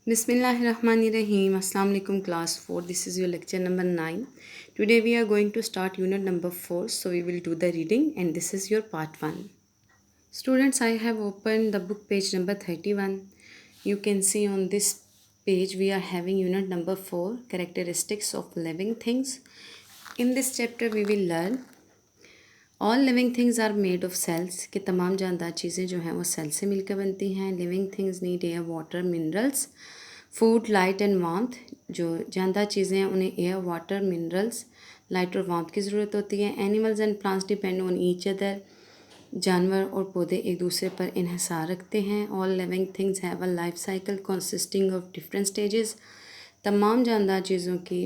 Bismillahirrahmanirrahim. Assalamu alaikum class 4. This is your lecture number 9. Today we are going to start unit number 4. So we will do the reading and this is your part 1. Students, I have opened the book page number 31. You can see on this page we are having unit number 4, characteristics of living things. In this chapter we will learn all living things are made of cells कि तमाम जानदार चीज़ें जो हैं वो cell से मिलकर बनती हैं. Living things need air water minerals food light and warmth. जो जानदार चीज़ें हैं उन्हें एयर वाटर मिनरल्स लाइट और वार्मथ की ज़रूरत होती है. Animals and plants depend on each other. जानवर और पौधे एक दूसरे पर इन्हिसार रखते हैं. All living things have a life cycle consisting of different stages. तमाम जानदार चीज़ों की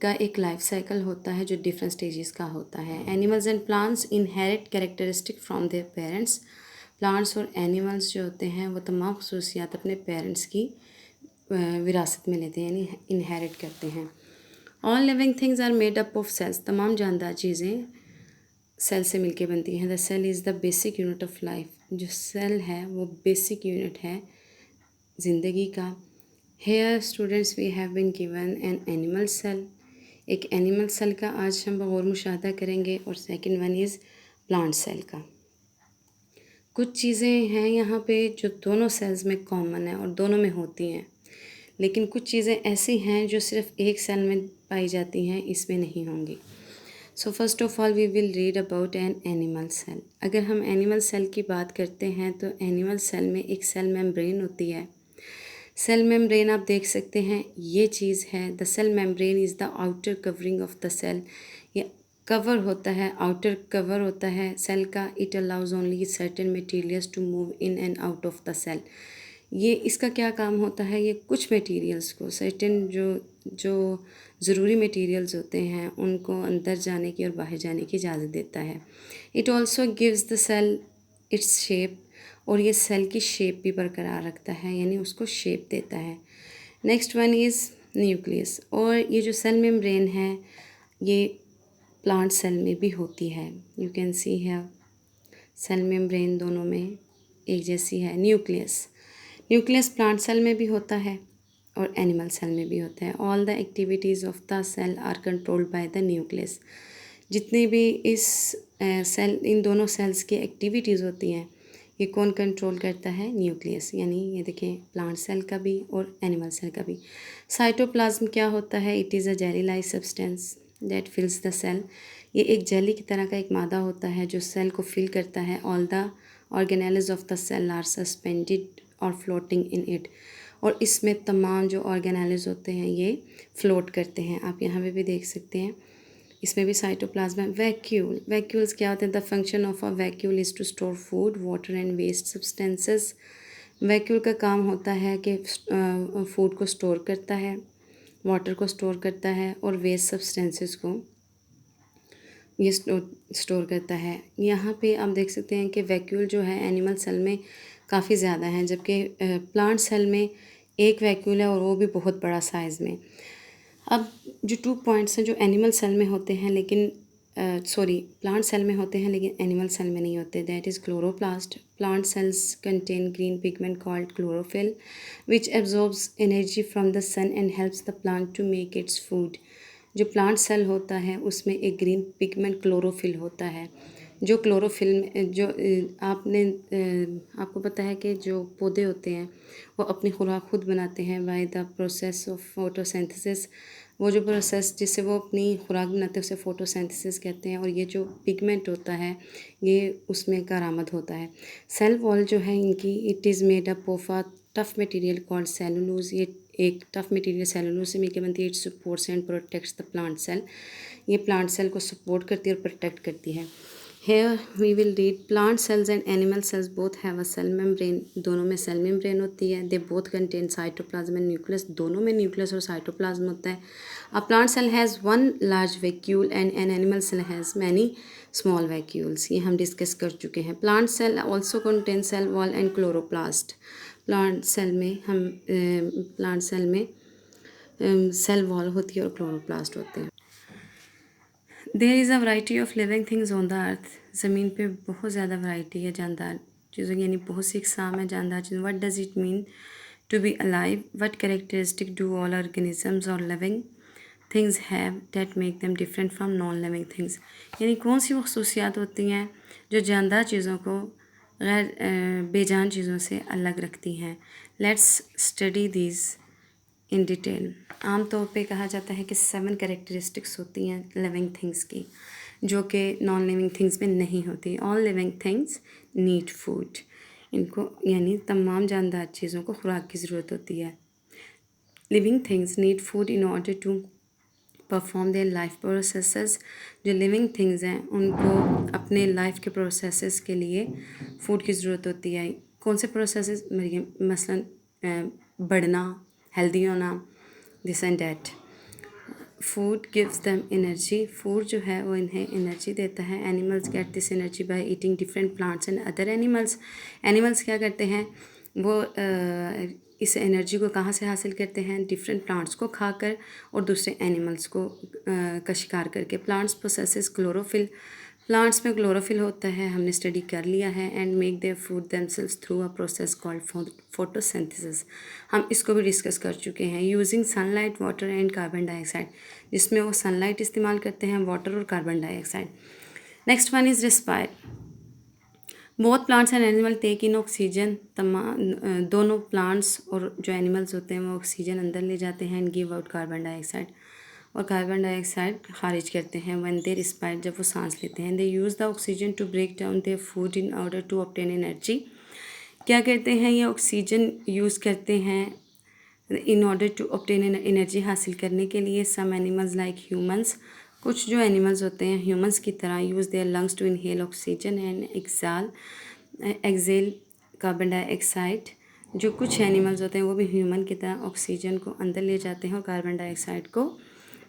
का एक लाइफ साइकिल होता है जो डिफरेंट स्टेजेस का होता है. Animals and plants inherit characteristic from their parents. Plants और एनिमल्स जो होते हैं वो तमाम खसूसियात अपने पेरेंट्स की विरासत में लेते हैं, यानी इनहेरिट करते हैं. All living things are made up of cells. तमाम जानदार चीज़ें सेल से मिलके बनती हैं. The cell is the basic unit of life. जो सेल है वो बेसिक यूनिट है ज़िंदगी का. Here students we have been given an animal cell. एक एनिमल सेल का आज हम गौर मुशाहदा करेंगे और second one is plant cell का. कुछ चीज़ें हैं यहाँ पे जो दोनों सेल्स में कॉमन है और दोनों में होती हैं, लेकिन कुछ चीज़ें ऐसी हैं जो सिर्फ एक सेल में पाई जाती हैं, इसमें नहीं होंगी. So first of all we will read about an animal cell. अगर हम एनिमल सेल की बात करते हैं तो एनिमल सेल में एक सेल मेम्ब्रेन होती है. सेल मेम्ब्रेन आप देख सकते हैं, ये चीज़ है. The cell membrane is the outer covering of the cell. ये कवर होता है, आउटर कवर होता है सेल का. It allows only certain materials to move in and out of the cell. ये इसका क्या काम होता है, ये कुछ मटेरियल्स को, सर्टेन जो ज़रूरी मटेरियल्स होते हैं उनको अंदर जाने की और बाहर जाने की इजाज़त देता है. It also gives the cell its shape. और ये सेल की शेप भी बरकरार रखता है, यानी उसको शेप देता है. Next one is nucleus. और ये जो सेल मेम्ब्रेन है ये प्लांट सेल में भी होती है. यू कैन सी है सेल मेम्ब्रेन दोनों में एक जैसी है. न्यूक्लियस प्लांट सेल में भी होता है और एनिमल सेल में भी होता है. All the activities of the cell are controlled by the nucleus. जितनी भी इस सेल इन दोनों सेल्स की एक्टिविटीज़ होती हैं ये कौन कंट्रोल करता है, न्यूक्लियस. यानी ये देखें प्लांट सेल का भी और एनिमल सेल का भी. साइटोप्लाज्म क्या होता है, it is a jelly like substance that fills the cell. ये एक जेली की तरह का एक मादा होता है जो सेल को फिल करता है. All the organelles of the cell are suspended और फ्लोटिंग इन इट. और इसमें तमाम जो ऑर्गेनेल्स होते हैं ये फ्लोट करते हैं. आप यहाँ पे भी देख सकते हैं, इसमें भी साइटोप्लाज्म है. वैक्यूल्स क्या होते हैं, the function of a vacuole is to store food water and waste substances. Vacuole का काम होता है कि फूड को स्टोर करता है, वाटर को स्टोर करता है और वेस्ट सब्सटेंसेस को ये स्टोर करता है. यहाँ पे आप देख सकते हैं कि वैक्यूल जो है एनिमल सेल में काफ़ी ज़्यादा हैं, जबकि प्लांट सेल में एक वैक्यूल है और वो भी बहुत बड़ा साइज़ में. अब जो 2 पॉइंट्स हैं जो एनिमल सेल में होते हैं लेकिन प्लांट सेल में होते हैं लेकिन एनिमल सेल में नहीं होते, that is chloroplast. Plant cells contain green pigment called chlorophyll which absorbs energy from the sun and helps the plant to make its food. जो प्लांट सेल होता है उसमें एक ग्रीन पिगमेंट क्लोरोफिल होता है. जो क्लोरोफिल जो आपको पता है कि जो पौधे होते हैं वो अपनी खुराक खुद बनाते हैं by the process of photosynthesis. वो जो प्रोसेस जिससे वो अपनी खुराक बनाते हैं उसे फोटोसिंथेसिस कहते हैं. और ये जो पिगमेंट होता है ये उसमें कारामद होता है. सेल वॉल जो है इनकी, it is made up of a tough material called cellulose. ये एक टफ मटेरियल सेलुलोज से मिलकर बनती है. It supports and protects the plant cell. ये प्लांट सेल को सपोर्ट करती है और प्रोटेक्ट करती है. Here we will read plant cells and animal cells both have a cell membrane. दोनों में सेल मेम्ब्रेन होती है. They both contain cytoplasm and nucleus. दोनों में न्यूक्लियस और साइटोप्लाज्म होता है. A plant cell has one large vacuole and an animal cell has many small vacuoles. ये हम डिस्कस कर चुके हैं. Plant cell also contain cell wall and chloroplast. Plant cell में सेल वॉल होती है और क्लोरोप्लास्ट होते हैं. There is a variety of living things on the earth. ज़मीन पे बहुत ज़्यादा वैरायटी है जानदार चीज़ों की, यानी बहुत सी इकसाम है जानदार चीज़ों. What does it mean to be alive? What characteristic do all organisms or living things have that make them different from non-living things? यानी कौन सी वो खसूसियात होती हैं जो जानदार चीज़ों को गैर बेजान चीज़ों से अलग रखती हैं? Let's study these in detail. आम तौर पे कहा जाता है कि 7 कैरेक्टरिस्टिक्स होती हैं लिविंग थिंग्स की जो कि नॉन लिविंग थिंग्स में नहीं होती. All living things need food. इनको यानी तमाम जानदार चीज़ों को खुराक की ज़रूरत होती है. Living things need food in order to perform their life processes. जो लिविंग थिंग्स हैं उनको अपने लाइफ के प्रोसेसेस के लिए फ़ूड की ज़रूरत होती है. कौन से प्रोसेसेस? मसलन बढ़ना, हेल्दी होना, this and that. Food gives them energy. Food जो है वो इन्हें एनर्जी देता है. Animals get this energy by eating different plants and other animals. Animals क्या करते हैं? वो इस एनर्जी को कहाँ से हासिल करते हैं? डिफरेंट प्लांट्स को खाकर और दूसरे एनिमल्स को का शिकार करके. Plants processes chlorophyll. प्लांट्स में क्लोरोफिल होता है, हमने स्टडी कर लिया है. And make their food themselves through a process called photosynthesis. हम इसको भी डिस्कस कर चुके हैं. Using sunlight, water and carbon dioxide, जिसमें वो सनलाइट इस्तेमाल करते हैं, वाटर और carbon dioxide. Next one is respire. Both plants and animal take in oxygen. दोनों प्लांट्स और जो एनिमल्स होते हैं वो ऑक्सीजन अंदर ले जाते हैं and give out carbon dioxide, और कार्बन डाइऑक्साइड खारिज करते हैं. व्हेन दे रिस्पायर, जब वो सांस लेते हैं. They use the oxygen to break down their food in order to obtain energy. क्या करते हैं? ये ऑक्सीजन यूज़ करते हैं in order to obtain energy हासिल करने के लिए. सम एनिमल्स लाइक ह्यूमंस, कुछ जो एनिमल्स होते हैं ह्यूमंस की तरह, use their lungs to inhale oxygen and exhale carbon dioxide. जो कुछ एनिमल्स होते हैं वो भी ह्यूमन की तरह ऑक्सीजन को अंदर ले जाते हैं और कार्बन डाइऑक्साइड को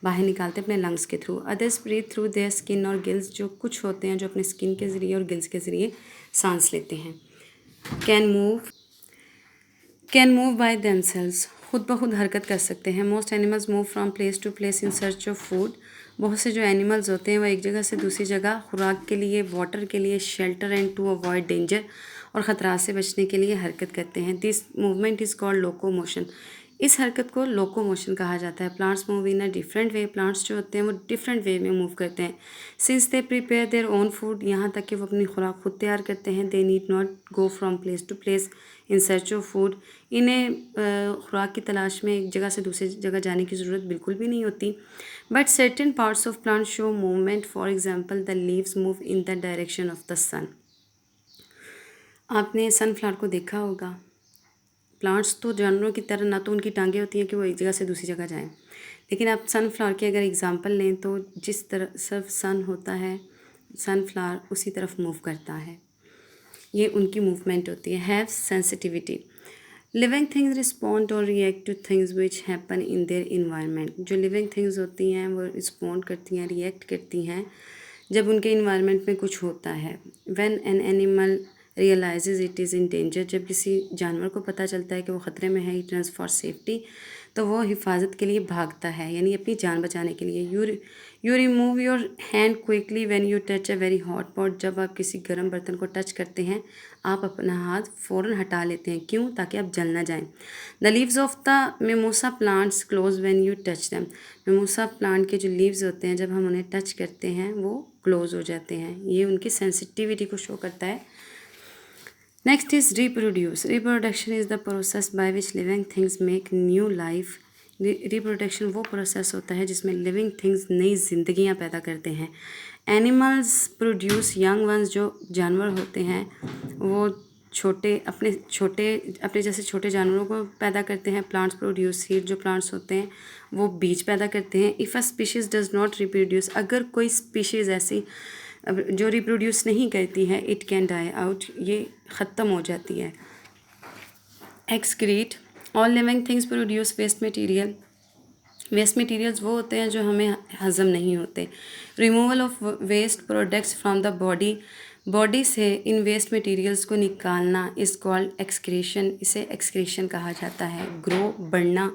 बाहर निकालते हैं अपने लंग्स के through. Others breathe through their skin और गिल्स. जो कुछ होते हैं जो अपने स्किन के ज़रिए और गिल्स के ज़रिए सांस लेते हैं. कैन मूव बाय देमसेल्व्स, खुद ब खुद हरकत कर सकते हैं. Most animals move from place to place in search of food. बहुत से जो एनिमल्स होते हैं वो एक जगह से दूसरी जगह खुराक के लिए, वाटर के लिए, shelter and to avoid danger, और ख़तरा से बचने के लिए हरकत करते हैं. This movement is called locomotion. इस हरकत को लोकोमोशन कहा जाता है. Plants move in a different way. Plants जो होते हैं वो डिफरेंट वे में मूव करते हैं. Since they prepare their own food, यहाँ तक कि वो अपनी खुराक खुद तैयार करते हैं. They need not go from place to place in search of food. इन्हें खुराक की तलाश में एक जगह से दूसरी जगह जाने की ज़रूरत बिल्कुल भी नहीं होती. But certain parts of plant show movement. For example, the leaves move in the direction of the sun. आपने सनफ्लावर को देखा होगा. प्लांट्स तो जानवरों की तरह ना तो उनकी टांगें होती हैं कि वो एक जगह से दूसरी जगह जाएं, लेकिन आप सनफ्लावर की अगर एग्जांपल लें तो जिस तरफ सन होता है सनफ्लावर उसी तरफ मूव करता है. ये उनकी मूवमेंट होती है. Have sensitivity. Living things respond और react to things which happen in their environment. जो लिविंग थिंग्स होती हैं वो रिस्पॉन्ड करती हैं, रिएक्ट करती हैं जब उनके इन्वायरमेंट में कुछ होता है. When an animal realises it is in danger, जब किसी जानवर को पता चलता है कि वो ख़तरे में है, इट रन्स फॉर सेफ्टी, तो वो हिफाजत के लिए भागता है, यानी अपनी जान बचाने के लिए. You remove your hand quickly when you touch a very hot pot. जब आप किसी गर्म बर्तन को टच करते हैं आप अपना हाथ फ़ौरन हटा लेते हैं. क्यों? ताकि आप जल ना जाएं. The leaves of the mimosa plants close when you touch them. Mimosa plant के जो लीव्स होते हैं जब हम उन्हें टच करते हैं वो क्लोज हो जाते हैं. ये उनकी सेंसिटिविटी को शो करता है. Next is reproduce. Reproduction is the process by which living things make new life. Reproduction वो प्रोसेस होता है जिसमें लिविंग थिंग्स नई जिंदगियां पैदा करते हैं. Animals produce young ones. जो जानवर होते हैं वो अपने जैसे छोटे जानवरों को पैदा करते हैं. Plants produce seed. जो प्लांट्स होते हैं वो बीज पैदा करते हैं. If a species does not reproduce, अगर कोई स्पीशीज़ ऐसी जो रिप्रोड्यूस नहीं करती है, इट कैन डाई आउट, ये ख़त्म हो जाती है. Excrete. All living things produce waste material. Waste materials वो होते हैं जो हमें हज़म नहीं होते. Removal of waste products from the body. Body से इन वेस्ट मटेरियल्स को निकालना इज़ कॉल्ड एक्सक्रीशन. इसे एक्सक्रीशन कहा जाता है. ग्रो, बढ़ना.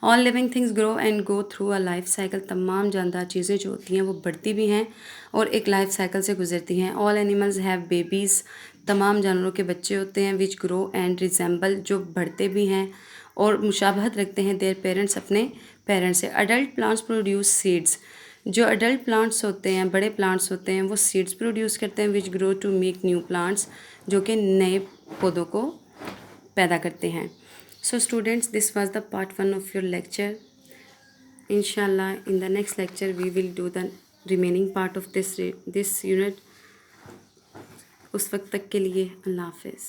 All living things grow and go through a life cycle. तमाम जानदार चीज़ें जो होती हैं वो बढ़ती भी हैं और एक लाइफ साइकिल से गुजरती हैं. All animals have babies. तमाम जानवरों के बच्चे होते हैं. Which grow and resemble. जो बढ़ते भी हैं और मुशाबहत रखते हैं देयर पेरेंट्स अपने पेरेंट्स से। अडल्ट प्लांट्स प्रोड्यूस सीड्स, जो अडल्ट प्लांट्स होते हैं, बड़े प्लांट्स होते हैं, वो सीड्स प्रोड्यूस करते हैं which grow to make new plants, जो कि नए पौधों को पैदा करते हैं। So students, this was the part 1 of your lecture. Inshallah, in the next lecture we will do the remaining part of this unit. उस वक्त तक के लिए अल्लाह हाफिज़।